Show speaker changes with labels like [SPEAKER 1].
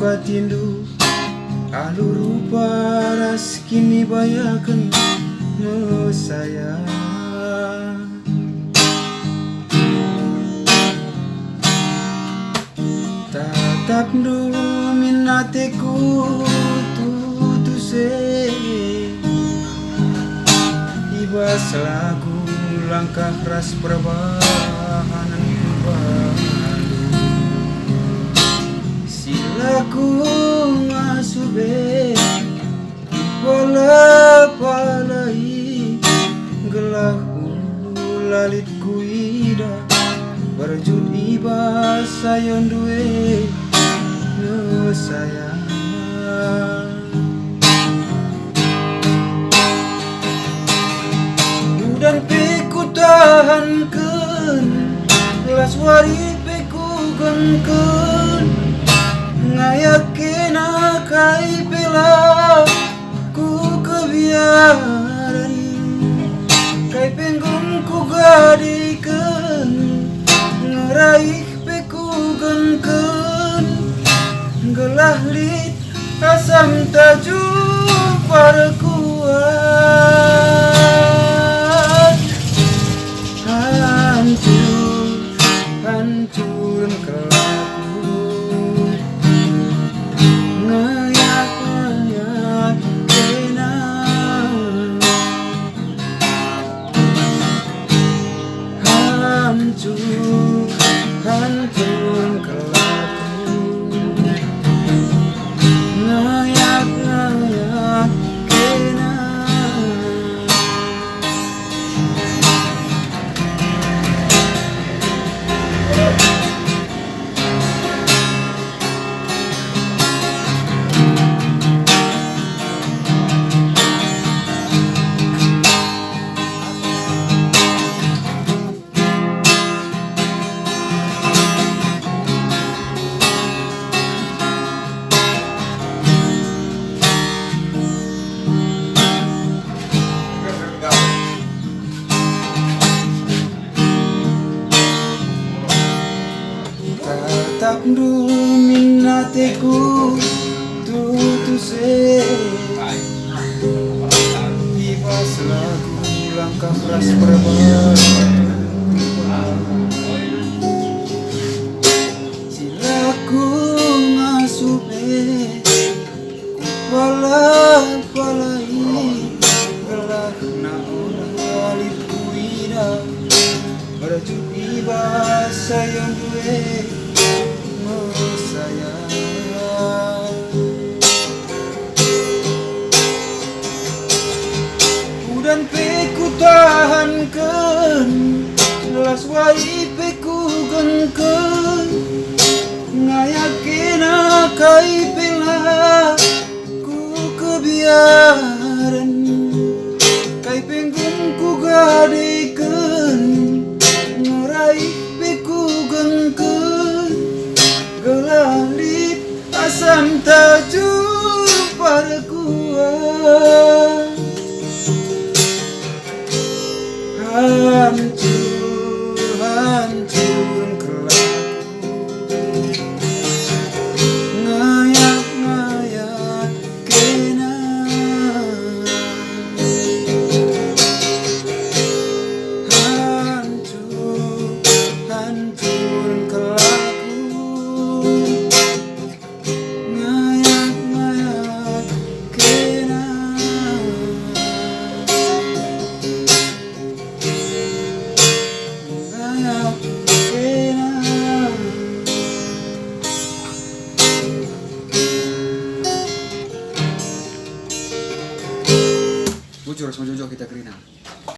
[SPEAKER 1] patindu alu rupa ras kini bayakan sayang. Tatap du minateku tutuse ibas lagu langkah ras perbahanan baru silaku ngasube pola palai gelah lalit kuida berjud ibas sayon duwe no sayang. Dan peku tahankan las wari peku gengken ngayakin akai pela ku kebiaran kai penggung ku gadikan ngeraih peku gengken gelah lit asam tajuk pada kuat hancur kelaku ngayak kenang hancur kelaku ngayak kenang. Tatap du minateku tutuse ibas lagu langkah ras perbahanan silaku ngasupe kupala palai gelah naon alit kuida berjud ibas sayang duwe sayang. Udan peku tahankan las wai peku gengken ngayakin akai pela ku kebiaran kai penggung ku gadikan ngeraih peku gengken gelalit asam tajuk pada kuat hancur kelaku ngayak kenang hancur kelaku ngayak kenang. Bujur sama Jojo kita kerina.